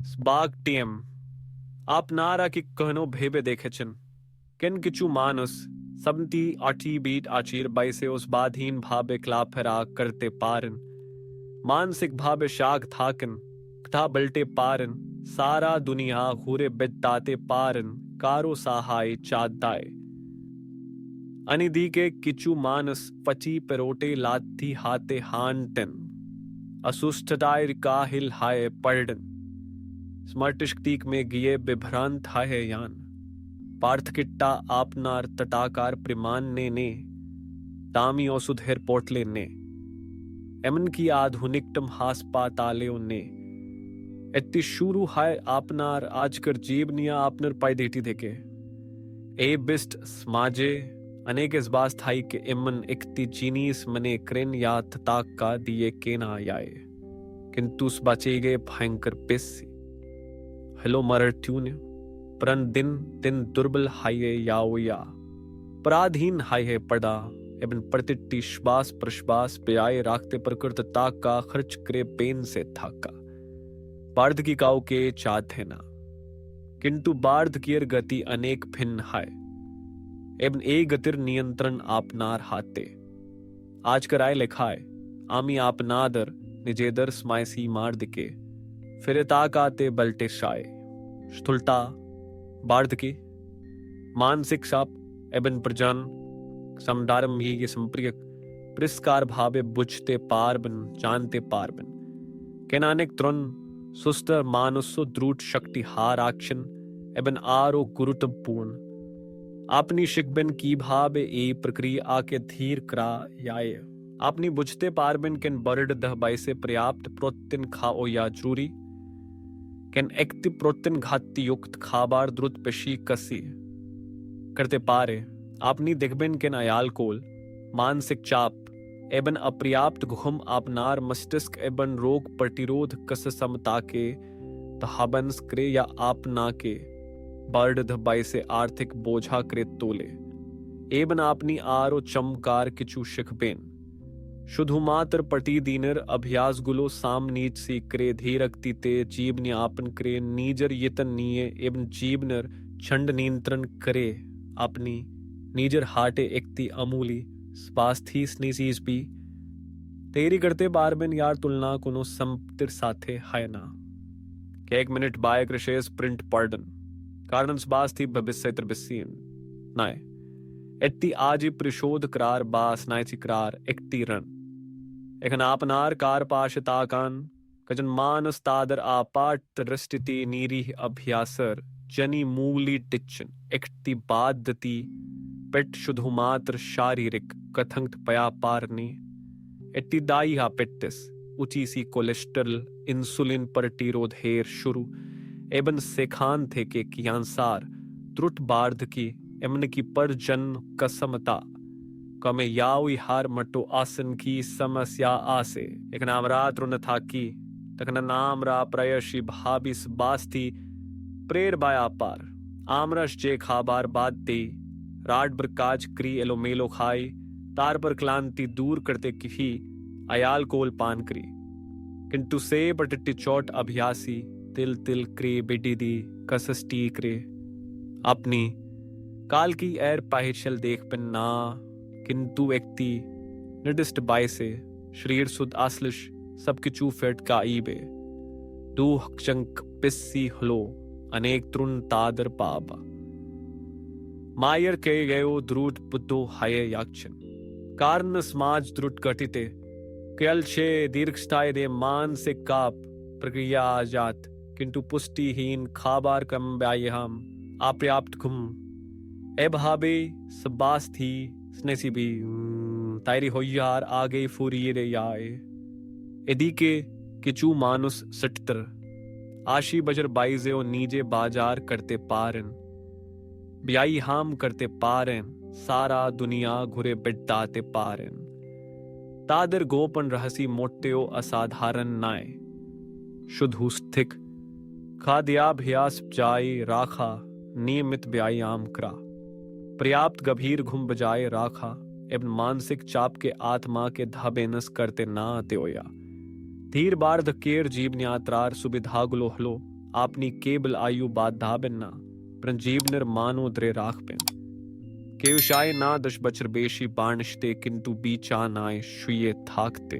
Spark TM आपनारा की कहनो भेबे देखेचन किन किचु मानुस सबती आठी बीट आचीर बैसे उस बाधीन भाबे क्ला फेरा करते पारन मानसिक भाबे शाग थाकन कथा बल्टे पारन सारा दुनिया घूरे बिताते पारन कारो सहाय चादाए अनिधि के किचु मानस पची पेरोटे लाती हाथे हानटन असुष्टताय काहिल हाय पड़न स्मर्टिष्टीक में गिये बिभ्रांत हाय यान पार्थकिट्टा आपनार तटाकार प्रिमान ने तामी औसुधेर पोटले ने एमन की आधुनिकतम हास्पाताले ने एत्ती शुरू हाय आपनार आजकर जीवनिया आपनर पायदेटी देके ए बिस्ट समाजे अनेक इस बास थाई के इमन इकती चीनीस मने क्रेन या तताक का दिए केना आए किंतु उस बचे गए भयंकर पिस्सी हेलो मरर ट्यून्य परन दिन दिन दुर्बल हाये याओया पराधीन हाये पड़ा एवं प्रतिट्टी श्वास प्रश्वास ब्याय राखते प्रकृतता का खर्च करे पेन से थाका बार्ध की काउ के चाथे ना किंतु बार्ध की गति अनेक भिन्न हाय एवं ए गतिर नियंत्रण आपनार हाते आज कराए लिखाए आमी आपनादर निजेदर स्मायसी मार दिके फिर ताकाते बल्टे शाय स्थूलता बार्ध की मानसिक साप एवं प्रजन समदारम ही के संप्रिय पुरस्कार भावे बुझते पारबन जानते पारबन केनानिक त्रुन सुस्तर मानुसो द्रूट शक्ति हार आक्षन एवं आरो गुरुत्वपूर्ण अपनी शिकबन की भावे ए प्रक्रिया आके धीर करा याय अपनी बुझते पारबन केन बर्ड दह बैसे पर्याप्त प्रोटीन खाओ या जरूरी केन एक्ति प्रोटीन घाती युक्त खाबार द्रुत पेशी कसी करते पारे अपनी दिखबन केन अयाल कोल मानसिक चाप एवं अपर्याप्त घुम आपनार मस्तिष्क एवं रोग प्रतिरोध कस समता के तहाबंस करे या आपना के बर्ड दबाई से आर्थिक बोझा करे तोले एवं अपनी आरो चमकार किचु शिखबेन शुधु मात्र प्रतिदिनर अभ्यास गुलो साम नीच सी करे धीरक्ति ते जीवन आपन करे नीजर यतन नीये एवं जीवनर छंड नियंत्रण करे अपनी नीजर हाटे एकती अमूली स्वास्थी स्नीसीज भी तेरी करते बारबन यार तुलना कोनो संपतिर साथे है ना के 1 मिनट बाय कृषेस प्रिंट पॉर्डन कारण स्वास्थी भविष्य त्रिबिसियन नाय एत्ती आज परिशोध करार बास नायची करार एकती रन एकन आपनार कार पाशताकान कजन मानस तादर आपाट दृष्टिति नीरी अभ्यासर जनी मूली टिचन एकती बादती पेट शुधु मात्र शारीरिक कथंत पया पारनी एट्टी दाई हा पेट्टिस ऊंची सी कोलेस्ट्रॉल इंसुलिन प्रतिरोध हेर शुरू एवं सेखान थे के कियांसार त्रुट बार्ध की एमन की पर जन कसमता कमे यावी हार मटो आसन की समस्या आसे एक नाम रात रुन था की तकन नाम रा प्रयशी भाबिस बास्ती प्रेर बाया पार आमरस जे खाबार बाद दे राड बरकाज क्री एलो मेलो खाई तार पर क्लांति दूर करते किही अयाल कोल पान करी किंतु से बटट्टी चोट अभ्यासी तिल तिल क्रे बेटी दी कसस टी क्रे अपनी काल की एर पाहिचल देख पिन ना किंतु व्यक्ति निर्दिष्ट बाय से शरीर सुद आसलिश सबके चू फेट का ईबे दू चंक पिस्सी हलो अनेक त्रुन तादर पाबा मायर के गयो द्रुट बुद्धो हाय याक्षन कारण समाज द्रुट घटिते कयल छे दीर्घस्थाय दे मानसिक काप प्रक्रिया आजात किंतु पुष्टिहीन खाबार कम व्यायाम अपर्याप्त घुम एभाबे सबास थी स्नेसी भी तायरी होयार आगे फूरिये रे याए एदी के किचू मानुस सटतर आशी बजर बाइजे ओ नीजे बाजार करते पारन ब्याई हाम करते पारन सारा दुनिया घुरे बिड्डाते पारन तादर गोपन रहसी मोट्यो असाधारण नाय शुद्ध स्थिक खाद्याभ्यास जाय राखा नियमित व्यायाम करा पर्याप्त गंभीर घुम बजाय राखा एवं मानसिक चाप के आत्मा के धाबेनस करते ना आते होया धीर बार धकेर जीवन यात्रार सुविधा गुलो हलो आपनी केबल आयु बाधा बिन्ना प्रजीवनर मानो द्रे राख पेन केवशाय ना दश बचर बेशी बाणिशते किंतु बीचा नाय शुये थाकते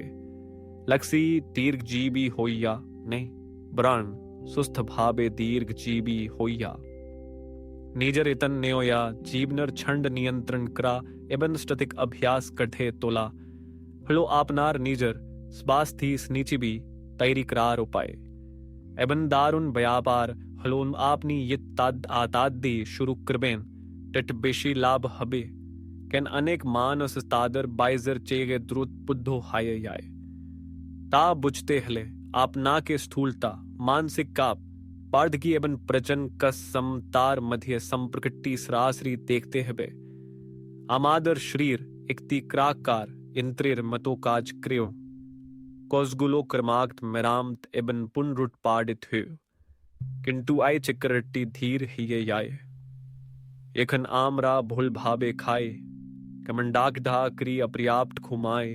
लक्सी दीर्घ जीवी होइया नहीं ब्राण सुस्थ भाबे दीर्घ जीवी होइया नीजर इतन नेोया जीवनर छंड नियंत्रण करा एबन स्टतिक अभ्यास कठे तोला हलो आपनार नीजर स्वास्थी स्नीचिबी तैरी करार उपाय एबन दारुन व्यापार हलोन आपनी यित्ताद आतादी शुरू करबेन टेट बेशी लाभ हबे केन अनेक मानस तादर बाइजर चेगे द्रुत बुद्धो हाय याय ता बुझते हले आप ना के स्थूलता मानसिक काप पार्दगी एवं प्रजन कस समतार मध्य संप्रकटी सरासरी देखते हबे आमादर शरीर इक्ति क्राकार इंत्रिर मतो काज क्रियो कोसगुलो क्रमागत मेरामत एवं पुनरुट पाडित हुए किंतु आई चिकरट्टी धीर ही याय एखन आमरा भूल भाबे खाए कमंडाक ढा क्री अपर्याप्त खुमाए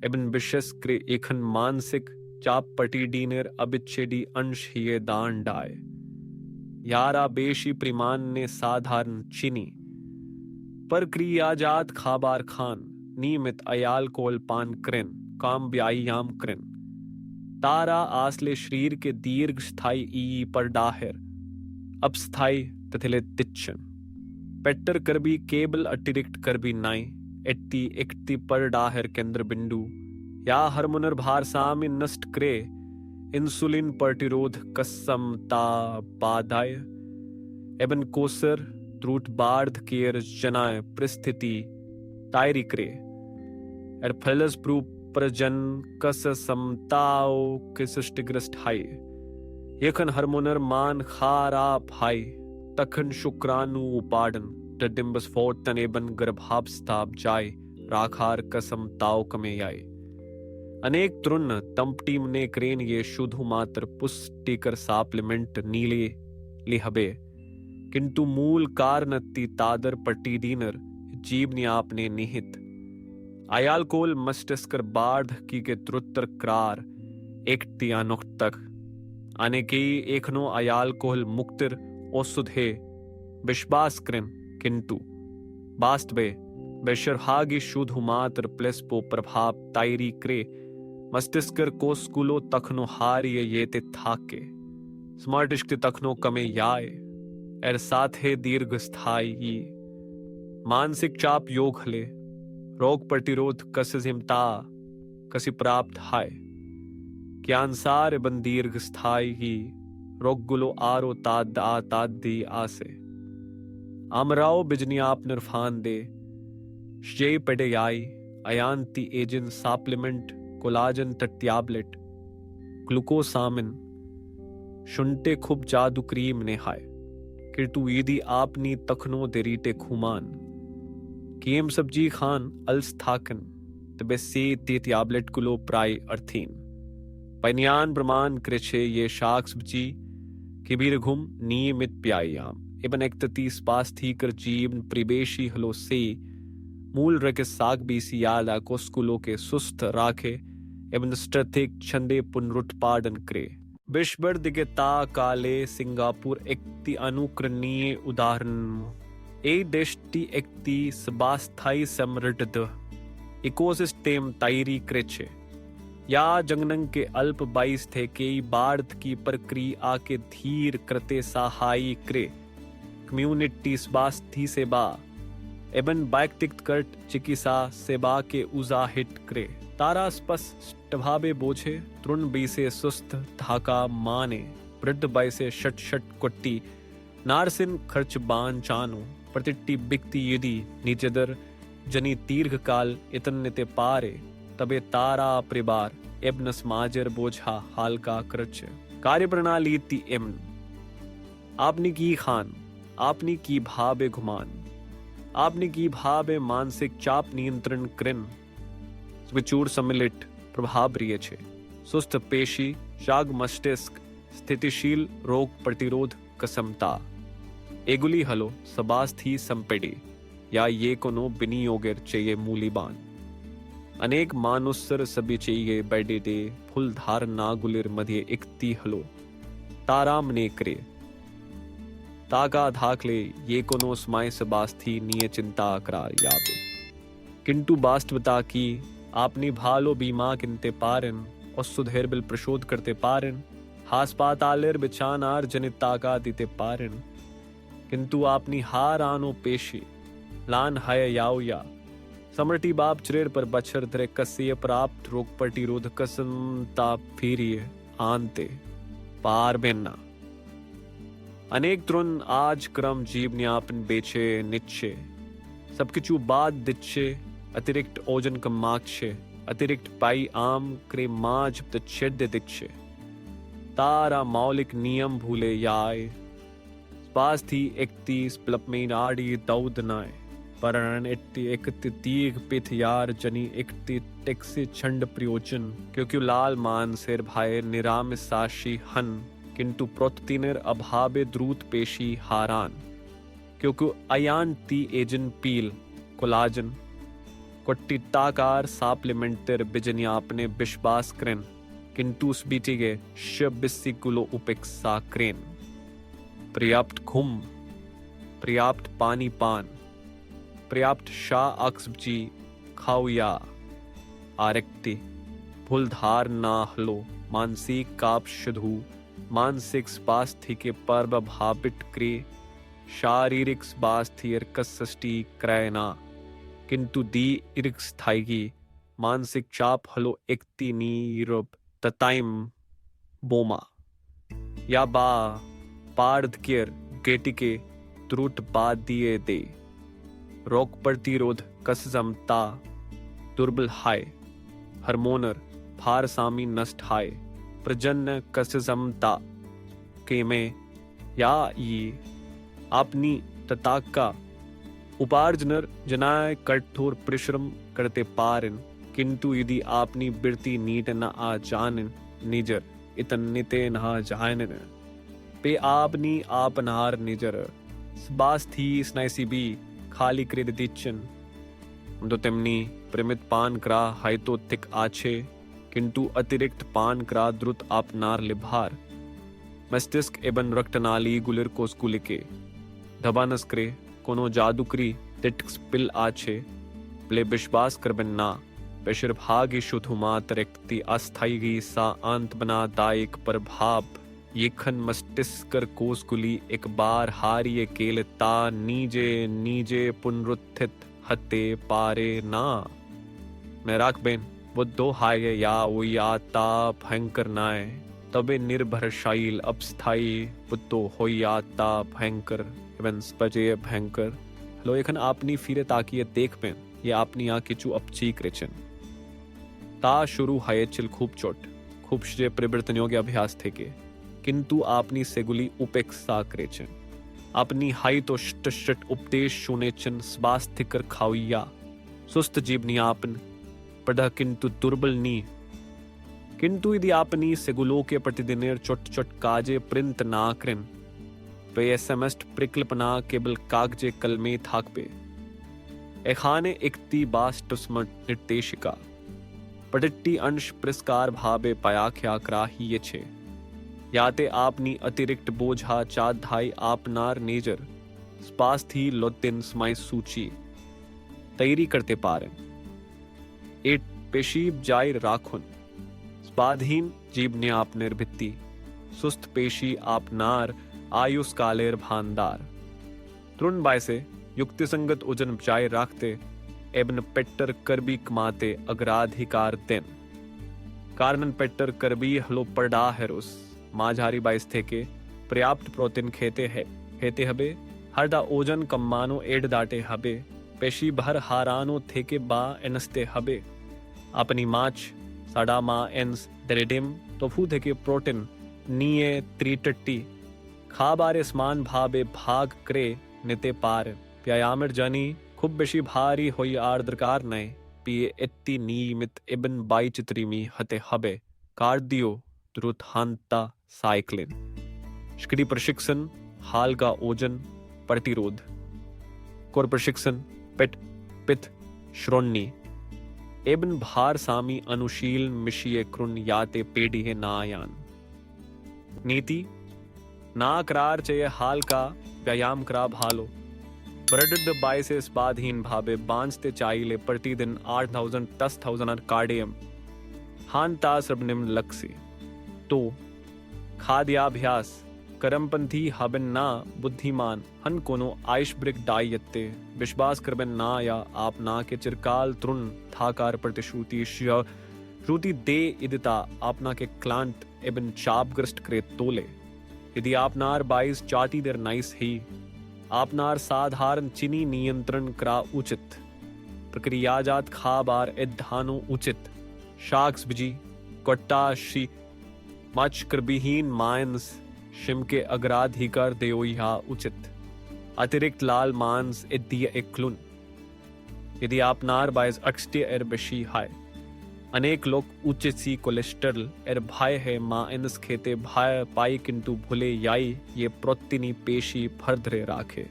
एवं विशेष क्रे एखन मानसिक चाप पटी डीनर अबिच्छेडी अंश हिये दान डाय यारा बेशी प्रिमान ने साधारण चीनी पर क्रियाजात खाबार खान नियमित अयाल कोल पान कृन काम व्यायाम कृन तारा आसले शरीर के दीर्घ स्थायी ई पर डाहिर अपस्थाई तथिले तिच्छन पेट्टर कर भी केबल अतिरिक्त कर भी नाई एट्टी एकती पर डाहिर केंद्र बिंदु या हार्मोनर भार सामी नष्ट करे इंसुलिन प्रतिरोध कसमता बाधाय एवं कोसर त्रुट बार्ध केयर जनाय परिस्थिति तायरी करे एर फलस प्रू प्रजन कस समताओ के सृष्टिग्रस्त हाय यखन हार्मोनर मान खारा भाई तखन शुक्राणु उपाडन डिम्बस फोर्तन एवं गर्भावस्थाप जाय राखार कसमताओ कमे आए अनेक तृण तंपटीम ने क्रेन ये शुद्ध मात्र पुष्टिकर साप्लीमेंट नीले लिहबे किंतु मूल कारणत्ति तादर पट्टी दीनर जीवनी आपने निहित अयालकोल मस्तिष्कर बाढ़ की के त्रुत्तर क्रार एकटी अनुक्त तक आने की एकनो अयालकोल मुक्तिर ओसुधे विश्वास कृन किंतु वास्तवे बेशरहागी शुद्ध मात्र प्लेस्पो प्रभाव तायरी क्रे मस्तिष्कर कोस्कुलो तखनो हारिये येते थाके स्मार्टिष्क तखनो कमे याय एर साथे दीर्घ स्थायी मानसिक चाप योग हले रोग प्रतिरोध कसिमता कसी प्राप्त हाय क्यांसार बन दीर्घ स्थायी रोगुलो आरो ताद आतादी आसे आमराओ बिजनी आप निर्फान दे शे पेडे याई अयांती एजन साप्लीमेंट कोलाजन टैबलेट ग्लूकोसामिन शुंटे खूब जादू क्रीम ने हाय किरतु यदि आपनी तखनो देरीटे खुमान केम सब्जी खान अलस्थाकन तबे से ते टैबलेट कुलो प्राय अर्थीन पैन्यान प्रमाण कृछे ये शाक सब्जी किबीर घुम नियमित प्यायाम एवं एकतती स्वास्थी कर जीवन प्रिबेशी हलो से मूल रके साग बीसी याला कोस्कुलो के सुस्त राखे एवं स्ट्रथिक छंदे पुनरुत्पादन करे विश्वर दिगे ता काले सिंगापुर एकति अनुकरणीय उदाहरण ए देशटी एकति स्वास्थाई समृद्ध इकोसिस्टम तायरी कृछे या जंगनंग के अल्प 22 थे के बाढ़ की प्रक्रिया के धीर करते सहाय करे कम्युनिटी स्वास्थ्य सेवा एवं व्यक्तिगत कर्ट चिकित्सा सेवा के उजाहित करे तारा स्पष्ट भावे बोझे तृण बीसे सुस्त धाका माने वृद्ध बैसे शट शट कुट्टी नारसिन खर्च बान चानो प्रतिट्टी बिकती यदि निजदर जनी दीर्घ काल इतने पारे तबे तारा परिवार एवं समाजर बोझा हाल का कर्च कार्य प्रणाली ती एवं आपने की खान आपने की भावे घुमान आपने की भावे मानसिक चाप नियंत्रण कृन विचूर सम्मिलित प्रभाव रिये छे सुस्त पेशी शाग मस्तिष्क स्थितिशील रोग प्रतिरोध कसमता एगुली हलो सबास्थी संपेडी या ये कोनो विनियोगेर चाहिए मूलीबान अनेक मानुसर सभी चाहिए बैडे दे फुल धार नागुलिर मध्य इकती हलो ताराम ने करे ताका धाकले ये कोनो स्माय से बास्थी निये चिंता करार याबे किंतु वास्तवता की आपनी भालो बीमा किनते पारन और सुधेर बिल प्रशोध करते पारन हास्पातालेर बिछानार जनित ताका दीते पारन किंतु आपनी हार आनो पेशी लान हय याओ या समरटी बाप चरेर पर बछर धरे कसिय प्राप्त रोग प्रतिरोध कसमता फिरिए आनते पार बेन्ना अनेक तरुण आज क्रम जीवन्यापन बेचे निच्छे सबकिचु बाद दिच्छे अतिरिक्त ओजन कमाक्षे अतिरिक्त पाई आम क्रे माज तच्छेद्य दिच्छे तारा मौलिक नियम भूले याय स्वास्थी एकतीस प्लपमेन आड़ी दौद नाय परण इट्टी एकति तीग पिथ यार जनी एकति टेक्सी छंड प्रयोजन क्योंकि लाल मान सिर भाई निराम साशी हन किंतु प्रोत्तिनर अभावे द्रुत पेशी हारान क्योंकि अयान ती एजन पील कोलाजन कोट्टी ताकार साप्लीमेंटर बिजन्यापने विश्वास क्रेन किंतु स्बीटिगे शबिस्सी कुलो उपेक्षा क्रेन पर्याप्त घुम पर्याप्त पानी पान पर्याप्त शाह अक्सबजी खाउया आरक्ति भूलधार ना हलो मानसिक काप शुधु मानसिक स्वास्थ्य के पर्व भावित क्रिय शारीरिक स्वास्थ्य कसष्टि क्रयना किंतु दी इरिक स्थायी मानसिक चाप हलो एकती नीरब तताइम बोमा या बा पार्ध केर गेटिके त्रुट बाद दिए दे रोग प्रतिरोध कसमता दुर्बल हाय हार्मोनर भारसामी नष्ट हाय प्रजन्य कसमता के में या ये अपनी तताका उपार्जनर जनाय कठोर परिश्रम करते पारन किंतु यदि आपनी बिरती नीट न आ जानन निजर इतन्निते न जानन पे आपनी आपनार निजर स्वास्थी स्नाइसी भी खाली कृत दिच्छन तो तेमनी प्रमित पान करा हाय तो तिक आछे किंतु अतिरिक्त पान करा द्रुत आपनार लिभार मस्तिष्क एवं रक्तनाली गुलिर कोस्कुलिके धबानस करे कोनो जादुकरी तिटक्स पिल आछे प्ले विश्वास कर बिन्ना पेशर भागी शुद्धुमा तरक्ति अस्थायी सा अंत बना दायक प्रभाव येखन मस्तिष्कर कोस्कुली एक बार हारिये केलता नीजे नीजे पुनरुत्थित हते पारे ना मैं राख बेन बुद्धो हाय या ओयाता भयंकर नाय तबे निर्भरशाईल अपस्थायी बुद्धो होयाता भयंकर एवं स्पजे भयंकर लो एखन आपनी फिरे ताकि ये देख पेन ये आपनी आ किचु अपची क्रेचन ता शुरू हाय चिल खूब चोट खूब श्रे परिवर्तन योग्य अभ्यास थे के किंतु आपनी सेगुली उपेक्षा क्रेचन अपनी हाई तो शट उपदेश सुनेचन स्वास्थ्य कर खाविया सुस्त जीवनी आपन पढ़ा किंतु दुर्बल नी किंतु यदि आपनी सेगुलो के प्रतिदिनेर चोट चोट काजे प्रिंट ना करें पे एसएमएस प्रकल्पना केवल कागजे कलमे थाक पे एखाने इकती बास्टुस्म निर्देशिका पटिट्टी अंश पुरस्कार भावे पयाख्या कराही ये छे याते आपनी अतिरिक्त बोझा चाधाई आपनार नेजर स्वास्थी लोतिन स्माई सूची तैयारी करते पारें एट पेशीब जाय राखुन स्वाधीन जीवने आप निर्भित्ति सुस्त पेशी आपनार आयुष कालेर भानदार तरुण बाय से युक्ति संगत उजन जाय राखते एबन पेट्टर करबी कमाते अग्राधिकार देन कारण पेट्टर करबी हलो पड़ा है रुस माझारी बाइस थे के पर्याप्त प्रोटीन खेते हबे हरदा ओजन कम्मानो एड दाटे हबे पेशी भर हारानो थे के बा एनस्ते हबे अपनी माच साडा मा एंस दरेडिम तो फू थे के प्रोटीन नीए त्रिटट्टी खा बारे समान भाबे भाग करे निते पार व्यायामर जानी खूब बेशी भारी होई आर्द्रकार नए पिए इत्ती नियमित इबन बाई चित्रीमी हते हबे कार्डियो द्रुतहांता साइक्लिन शिकड़ी प्रशिक्षण हाल का ओजन प्रतिरोध कोर प्रशिक्षण पेट पित श्रोणी एबन भार सामी अनुशील मिशिये क्रुन याते पेड़ी है नायान नीति ना करार চেয়ে হালকা ব্যায়াম করা ভালো বৃদ্ধ বয়সে স্বাধীন ভাবে বাঁচতে চাইলে প্রতিদিন 8,000 10,000 আর কার্ডিয়াম হানতা সর্বনিম্ন লক্ষ্য तो खाद्याभ्यास करमपंथी हबन ना बुद्धिमान हन कोनो आइश ब्रिक डायत्ते विश्वास करबन ना या आप ना के चिरकाल तृण थाकार प्रतिश्रुति श्रुति दे इदिता आपना के क्लांत एबन चापग्रस्त करे तोले यदि आपनार 22 चाटी देर नाइस ही आपनार साधारण चिनी नियंत्रण करा उचित प्रक्रियाजात खाबार एधानो उचित शाक्स बिजी कोट्टाशी मच कृबिहीन मांस शिमके अग्राधिकार देओया उचित अतिरिक्त लाल मांस इद्दिय एकलुन यदि आप नार बायस अक्ष्टे एर बशी हाय अनेक लोग उच्च सी कोलेस्ट्रॉल एर भाई है मां इनस खेते भाई पाई किंतु भूले याई ये प्रोत्तिनी पेशी फर्दरे राखे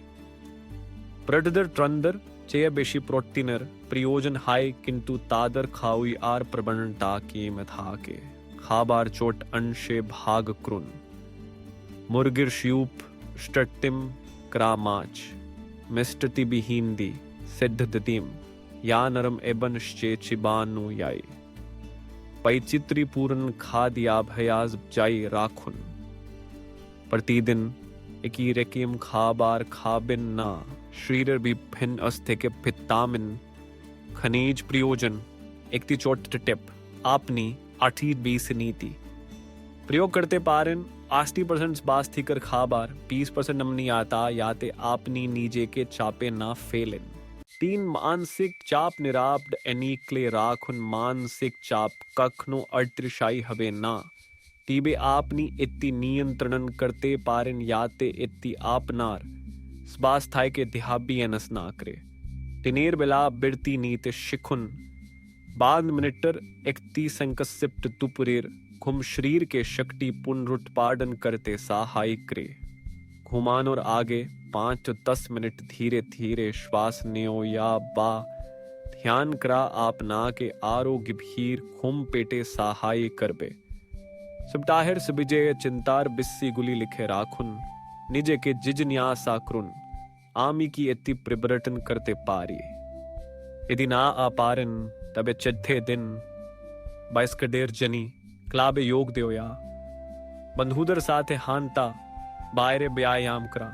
प्रडदर ट्रंदर चेय बेशी प्रोत्तिनर प्रयोजन हाय किंतु तादर खाउई आर प्रबंधता की मथा के खाबार चोट अंशे भाग क्रुन मुर्गिर श्यूप स्टट्टिम क्रामाच मिस्टति बिहिंदी सिद्ध दतीम या नरम एबन श्चे चिबानु याई पैचित्री पूर्ण खाद्या भयाज जाई राखुन प्रतिदिन एकी रेकिम खाबार खाबिन ना शरीर भी भिन्न अस्थे के विटामिन खनिज प्रयोजन एकती चोट टिप आपनी 8-20 नीति प्रयोग करते पारन 80% बास थी कर खाबार 20% नमनी आता याते आपनी नीजे के चापे ना फेलन 3 मानसिक चाप निराप्ड एनीक्ले राखुन मानसिक चाप कखनो अट्रिशाई हवे ना तीबे आपनी इत्ती नियंत्रणन करते पारन याते इत्ती आपनार स्वास्थ्य के दिहाबी एनस ना करे तिनेर बिला बिरती नीत शिखुन बाद मिनटर एकती संकसिप्त तुपुरेर घुम शरीर के शक्ति पुनरुत्पादन करते सहायक करे घुमान और आगे 5 to 10 मिनट धीरे धीरे श्वास नेओ या बा ध्यान करा आप ना के आरोग्य भीर घुम पेटे सहाय करबे सप्ताहर सबिजे चिंतार बिस्सी गुली लिखे राखुन निजे के जिजन्यासा क्रुन आमी की इत्ती प्रबर्तन करते पारी यदि ना आपारन तबे चौथे दिन 22 कडेर जनी क्लाबे योग देवया बंधुदर साथे हानता बायरे व्यायाम करा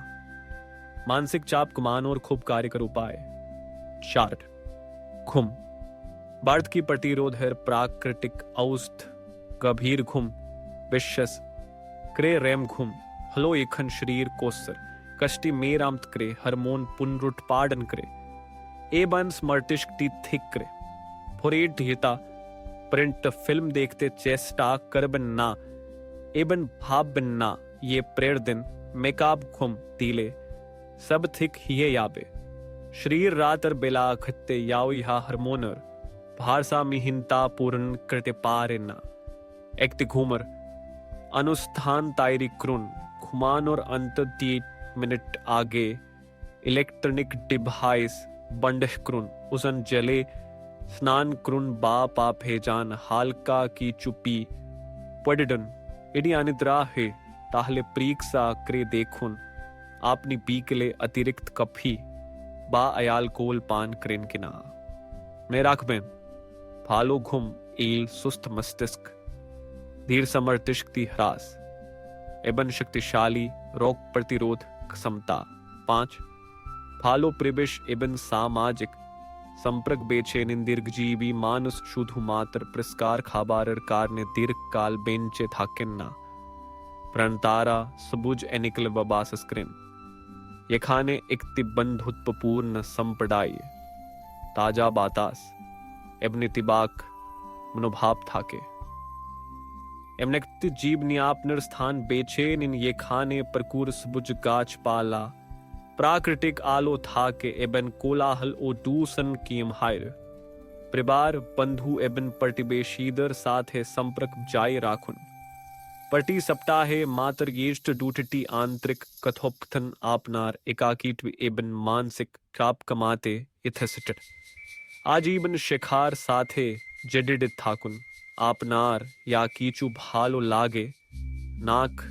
मानसिक चाप कुमान और खूब कार्य कर उपाय 4 घुम बार्थ की प्रतिरोध है प्राकृतिक औषध गंभीर घुम विश्वस क्रे रेम घुम हलो एखन शरीर कोसर कष्टि मेरामत करे हार्मोन पुनरुत्पादन करे एबन स्मर्तिष्क टी थिक करे फोरेट ढीता प्रिंट फिल्म देखते चेष्टा करबन ना एबन भाव बनना ये प्रेर दिन मेकाब घुम तीले सब थिक हिये याबे शरीर रातर बेला खत्ते याओ या हार्मोनर भारसा मिहिंता पूर्ण करते पारे ना एकति घूमर अनुष्ठान तायरी क्रुन घुमान और अंत 3 मिनट आगे इलेक्ट्रॉनिक डिवाइस बंड क्रुन उसन जले स्नान क्रुन बा पा भेजान हालका की चुपी पडिडन इडी अनिद्रा है ताहले प्रीक्सा करे देखुन आपनी पीकले अतिरिक्त कफी बा अयाल कोल पान करेन किना ने राखबेन फालो घुम एल सुस्त मस्तिष्क धीर समर्तिष्क ह्रास एबन शक्तिशाली रोग प्रतिरोध क्षमता 5 फालो प्रवेश एबन सामाजिक संपर्क बेचैन दीर्घजीवी मानुस शुद्ध मात्र पुरस्कार खाबार कारने दीर्घकाल बेंचे थाकिन्ना प्रणतारा सबुज एनिकल वबासस्क्रिन ये खाने एक बंधुत्वपूर्ण संप्रदाय ताजा बातास एबन तिबाक मनोभाव थाके एमने जीव नियापनर स्थान बेचैन इन ये खाने प्रकुर सबुज गाछ पाला प्राकृतिक आलो था के एबन कोलाहल ओ दूसन कीम हायर परिवार बंधु एबन प्रतिबेशीदर साथे संपर्क जाय राखुन प्रति सप्ताहे मातर येष्ट डूटटी आंतरिक कथोपकथन आपनार एकाकीत्व एबन मानसिक चाप कमाते इथसिट आजीवन शिखार साथे जडिड थाकुन आपनार या कीचु भालो लागे नाक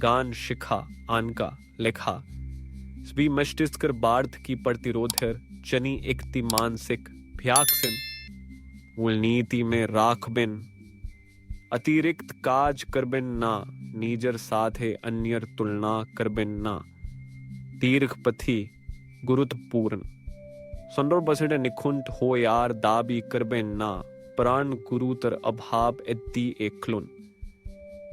गान शिखा आनका लेखा स्वी मस्तिष्कर बार्थ की प्रतिरोधर चनी इकती मानसिक भ्याक्सिन मूल नीति में राखबिन अतिरिक्त काज करबिन ना नीजर साथे अन्यर तुलना करबिन ना दीर्घ पथी गुरुत्वपूर्ण संडोर बसड़े निखुंट हो यार दाबी करबिन ना प्राण गुरुतर अभाव इत्ती एकलुन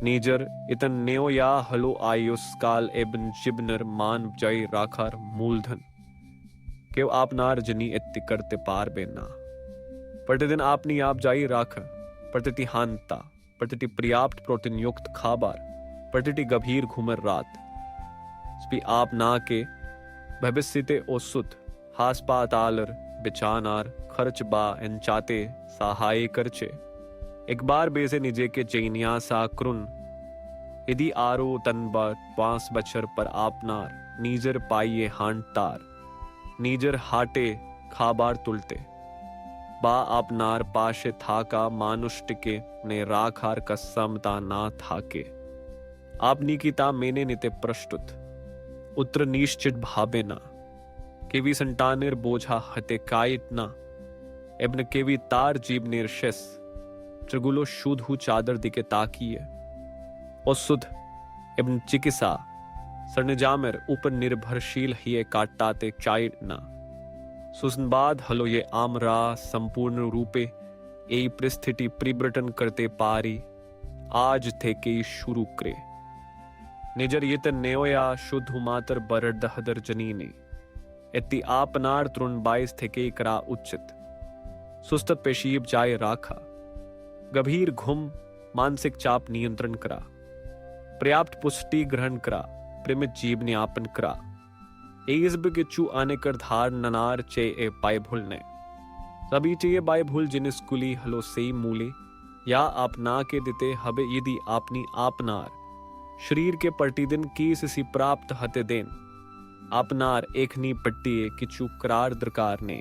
नीजर इतन नेओ या हलो आयुस काल एबन जिबनर मान जय राखार मूलधन केव आपनार जनी इत्ती करते पार बेना प्रतिदिन आपनी आप जाई राख प्रतिति हानता प्रतिति पर्याप्त प्रोटीन युक्त खाबार प्रतिति गंभीर घुमर रात स्पी आप ना के भविष्यते ओसुत हास्पातालर बिचानार खर्च बा एन चाते सहाय करचे एक बार बेसे निजे के चैनिया सा क्रुन यदि आरो तनबा 5 बछर पर आपनार नीजर पाइये हांटार नीजर हाटे खाबार तुलते बा आपनार पाशे थाका मानुष्टिके ने राखार का समता ना थाके आपनी की ता मैंने निते प्रस्तुत उत्र निश्चित भावे ना केवी संतानेर बोझा हते कायित ना एबन केवी तार जीव निर्शेस त्रिगुलो शुद्ध हु चादर दिके ताकिए और सुध एवं चिकित्सा सरनजामेर ऊपर निर्भरशील ही काटाते चाइना सुसनबाद हलो ये आमरा संपूर्ण रूपे ए परिस्थिति परिवर्तन करते पारी आज थे के शुरू करे निजर ये नेओया शुद्ध मातर बरड हदर जनीने इतनी आपनार तरुण 22 थे के करा उचित सुस्त पेशीब जाए राखा गंभीर घुम मानसिक चाप नियंत्रण करा पर्याप्त पुष्टि ग्रहण करा प्रेमित जीवन्यापन करा एजब के चू आने कर धार ननार चे ए पाए भूलने सभी चे बाय भूल जिन स्कूली हलो से मूले या आपना के देते हबे यदि आपनी आपनार शरीर के प्रतिदिन कीस सी प्राप्त हते देन आपनार एकनी पट्टी किचू करार दरकार ने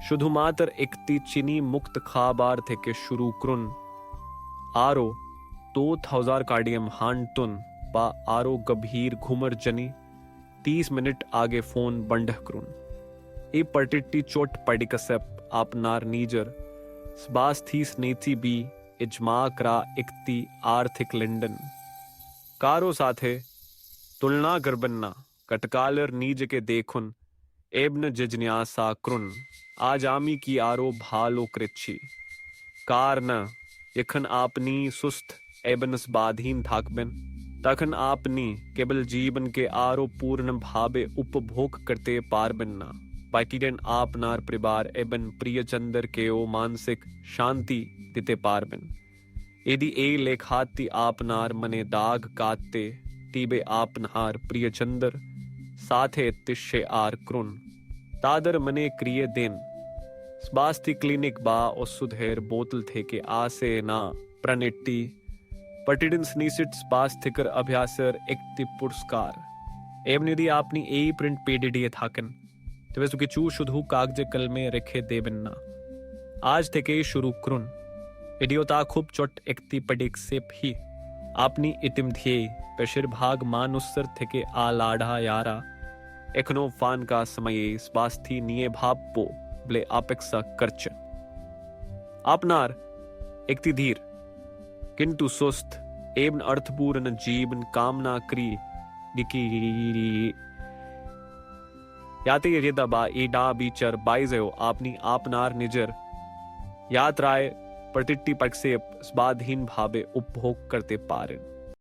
शुद्ध मातर इकती चीनी मुक्त खाबार थे के शुरू क्रुन आरो 2000 कार्डियम हांटुन बा आरो गंभीर घुमर जनी 30 मिनट आगे फोन बंड क्रुन ए पर्टिटी चोट पडिकसेप आपनार नीजर स्बास्थीस नेती बी इजमा करा इकती आर्थिक लिंडन कारो साथे तुलना गरबन्ना कटकालर नीज के देखुन एबन जिज्ञासा क्रुन आज आमी की आरो भालो कृच्छी कार न यखन आपनी सुस्त एबनस बाधीन थाकबन तखन आपनी केवल जीवन के आरो पूर्ण भावे उपभोग करते पारबन्ना बाकीडन आपनार परिवार एबन प्रिय चंदर के ओ मानसिक शांति दिते पारबन यदि ए लेखाती आपनार मने दाग काते तीबे आपनार प्रिय चंदर साथे तिशे आर क्रुन तादर मने क्रिय दिन स्वास्थ्य क्लिनिक बा और सुधेर बोतल थे के आसे ना प्रणिट्टी पटिडन स्नीसिट स्वास्थ्यकर अभ्यासर एकति पुरस्कार एवं यदि आपनी ए प्रिंट पेडिडिए थाकन तो वे सुके चू शुद्धू कागजे कल में रखे देबिन्ना आज थे के शुरू क्रुन इडियोता खूब चोट एकति पडिक से भी आपनी इतिम ध्येय पेशिर भाग मानुसर थे के आलाढ़ा यारा एखनो फान का समय स्वास्थ्य निये भाव पो ब्ले अपेक्षा करच आपनार एकति धीर किंतु सुस्त एवं अर्थपूर्ण जीवन कामना करी दिकी याते यदबा एडा बीचर बाइजयो आपनी आपनार निजर यात्राए प्रतिट्टी पक्षे स्वाधीन भावे उपभोग करते पारे